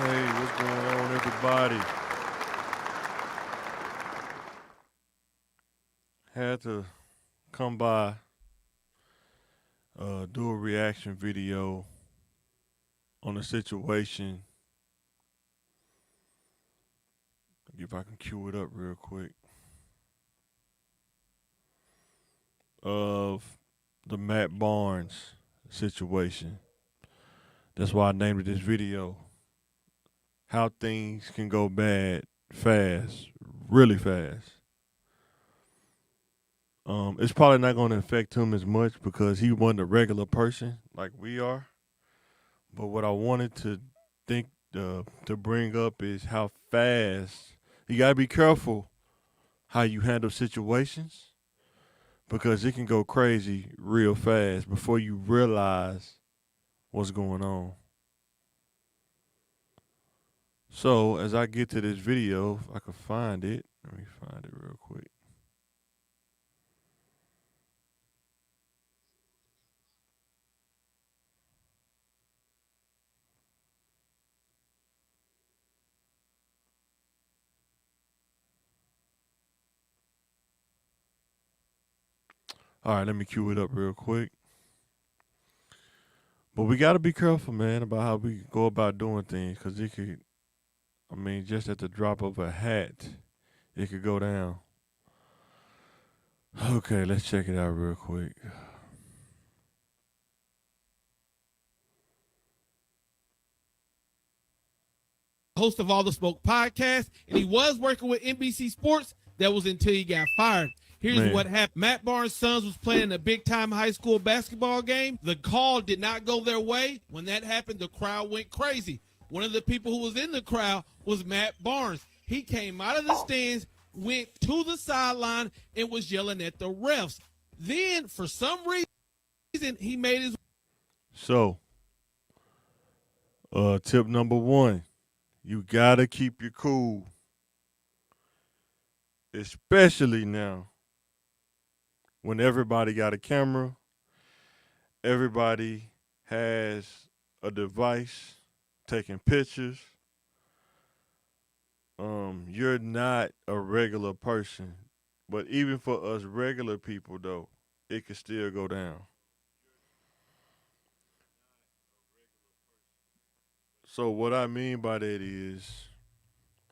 Hey, what's going on, everybody? Had to come by, do a reaction video on a situation. If I can cue it up real quick. Of the Matt Barnes situation. That's why I named it this video. How things can go bad fast, really fast. It's probably not going to affect him as much because he wasn't a regular person like we are. But what I wanted to think to bring up is how fast you gotta be careful how you handle situations because it can go crazy real fast before you realize what's going on. So as I get to this video, if I can find it, let me find it real quick. All right, let me cue it up real quick. But we got to be careful, man, about how we go about doing things because it could, I mean, just at the drop of a hat, it could go down. Okay, let's check it out real quick. Host of All the Smoke podcast, and he was working with NBC Sports. That was until he got fired. Here's what happened. Matt Barnes' sons was playing a big-time high school basketball game. The call did not go their way. When that happened, the crowd went crazy. One of the people who was in the crowd was Matt Barnes. He came out of the stands, went to the sideline, and was yelling at the refs. Then, for some reason, he made his... So, tip number one, you gotta keep your cool. Especially now when everybody got a camera, everybody has a device taking pictures. You're not a regular person. But even for us regular people though, it could still go down. So what I mean by that is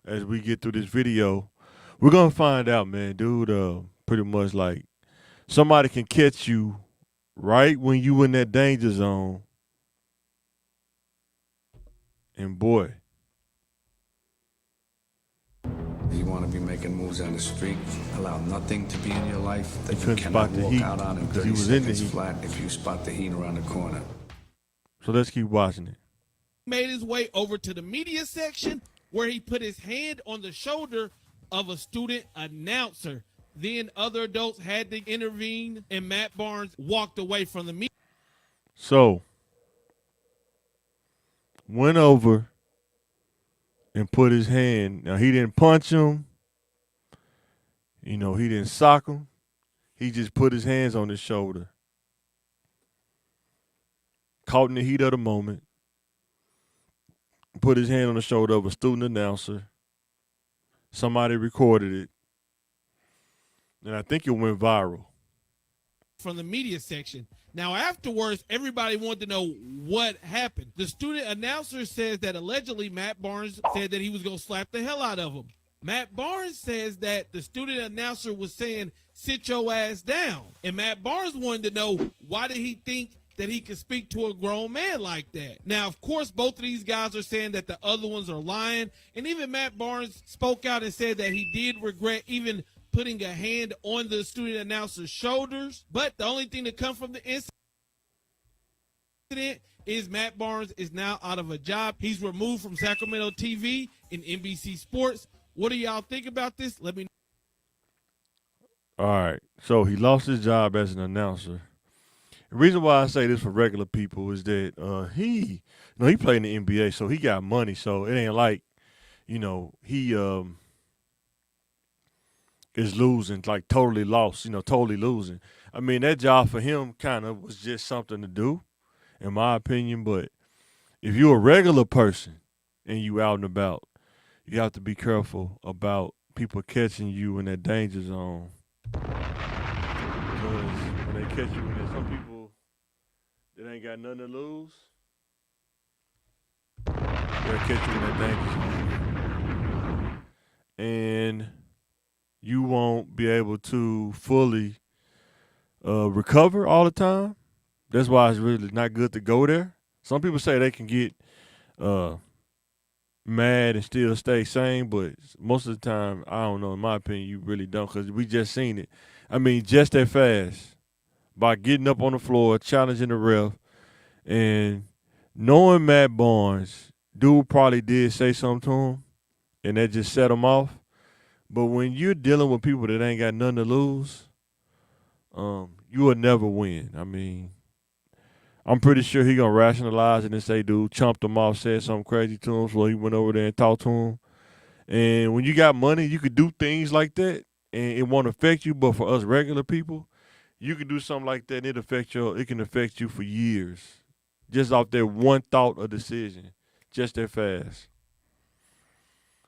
as we get through this video, we're gonna find out, man, dude, pretty much like somebody can catch you right when you in that danger zone. And boy, You want to be making moves on the street. Allow nothing to be in your life that you couldn't cannot spot the walk heat out on in because he 30 was in the seconds heat. flat if you spot the heat around the corner. So let's keep watching it. Made his way over to the media section where he put his hand on the shoulder of a student announcer. Then other adults had to intervene, and Matt Barnes walked away from the media. So went over and put his hand. Now he didn't punch him. You know, he didn't sock him. He just put his hands on his shoulder. Caught in the heat of the moment. Put his hand on the shoulder of a student announcer. Somebody recorded it. And I think it went viral. From the media section. Now, afterwards, everybody wanted to know what happened. The student announcer says that allegedly Matt Barnes said that he was going to slap the hell out of him. Matt Barnes says that the student announcer was saying, sit your ass down. And Matt Barnes wanted to know, why did he think that he could speak to a grown man like that? Now, of course, both of these guys are saying that the other ones are lying. And even Matt Barnes spoke out and said that he did regret even putting a hand on the student announcer's shoulders. But the only thing that come from the incident is Matt Barnes is now out of a job. He's removed from Sacramento TV and NBC Sports. What do y'all think about this? Let me know. All right. So he lost his job as an announcer. The reason why I say this for regular people is that he played in the NBA, so he got money. So it ain't like, he is losing, like totally lost, totally losing. I mean, that job for him kind of was just something to do, in my opinion. But if you're a regular person and you out and about, you have to be careful about people catching you in that danger zone. Because when they catch you in there, some people that ain't got nothing to lose, they'll catch you in that danger zone. And you won't be able to fully recover all the time. That's why it's really not good to go there. Some people say they can get mad and still stay sane, but most of the time, I don't know. In my opinion, you really don't, because we just seen it. I mean, just that fast, by getting up on the floor, challenging the ref, and knowing Matt Barnes, dude probably did say something to him, and that just set him off. But when you're dealing with people that ain't got nothing to lose, you will never win. I mean, I'm pretty sure he gonna rationalize it and say, dude, chumped him off, said something crazy to him, so he went over there and talked to him. And when you got money, you could do things like that, and it won't affect you. But for us regular people, you can do something like that, and it can affect you for years, just off that one thought or decision, just that fast.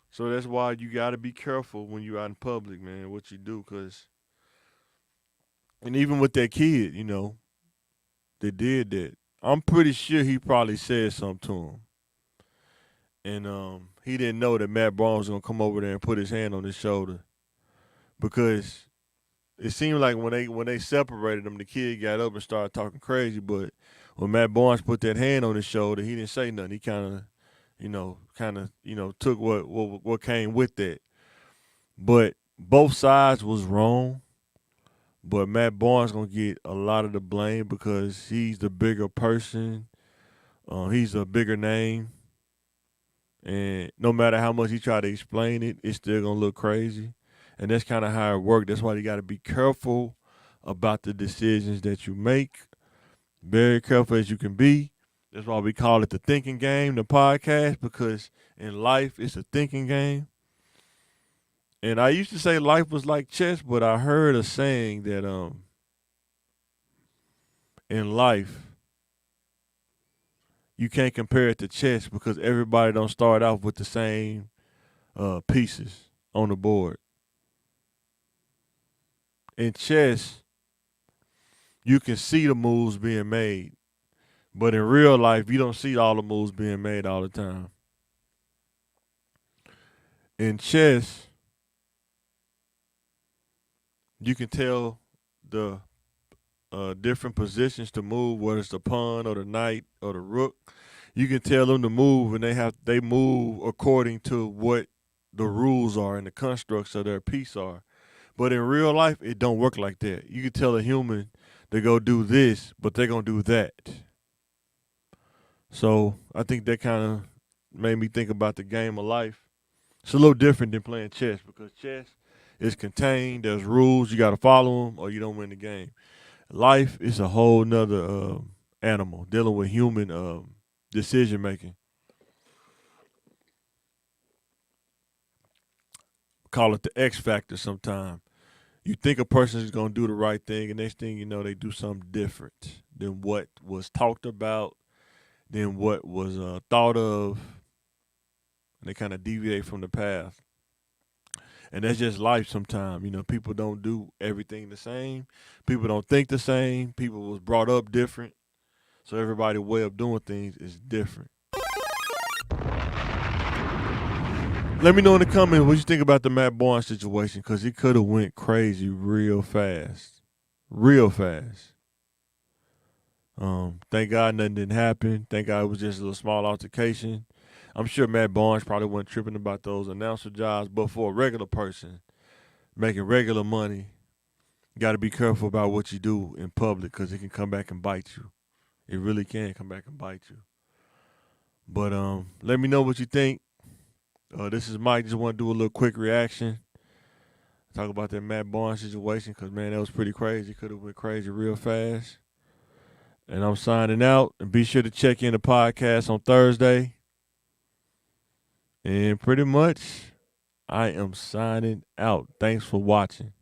So that's why you got to be careful when you're out in public, man, what you do, and even with that kid, that did that, I'm pretty sure he probably said something to him. And he didn't know that Matt Barnes was going to come over there and put his hand on his shoulder, because it seemed like when they separated him, the kid got up and started talking crazy. But when Matt Barnes put that hand on his shoulder, he didn't say nothing. He kind of took what came with that. But both sides was wrong. But Matt Barnes gonna get a lot of the blame because he's the bigger person. He's a bigger name, and no matter how much he try to explain it, it's still gonna look crazy. And that's kind of how it works. That's why you got to be careful about the decisions that you make. Very careful as you can be. That's why we call it the thinking game, the podcast, because in life it's a thinking game. And I used to say life was like chess, but I heard a saying that in life you can't compare it to chess because everybody don't start off with the same pieces on the board. In chess, you can see the moves being made, but in real life, you don't see all the moves being made all the time. In chess, you can tell the different positions to move, whether it's the pawn or the knight or the rook. You can tell them to move, and they move according to what the rules are and the constructs of their piece are. But in real life, it don't work like that. You can tell a human to go do this, but they're going to do that. So I think that kind of made me think about the game of life. It's a little different than playing chess, because chess is contained. There's rules. You got to follow them or you don't win the game. Life is a whole nother animal, dealing with human decision making. Call it the X factor sometime. You think a person is going to do the right thing, and next thing you know, they do something different than what was talked about, than what was thought of, and they kind of deviate from the path. And that's just life sometimes. People don't do everything the same. People don't think the same. People was brought up different. So everybody's way of doing things is different. Let me know in the comments what you think about the Matt Barnes situation, because he could have went crazy real fast. Real fast. Thank God nothing didn't happen. Thank God it was just a little small altercation. I'm sure Matt Barnes probably wasn't tripping about those announcer jobs, but for a regular person making regular money, you got to be careful about what you do in public, because it can come back and bite you. It really can come back and bite you. But let me know what you think. This is Mike. Just want to do a little quick reaction. Talk about that Matt Barnes situation, because, man, that was pretty crazy. Could have went crazy real fast. And I'm signing out. And be sure to check in the podcast on Thursday. And pretty much, I am signing out. Thanks for watching.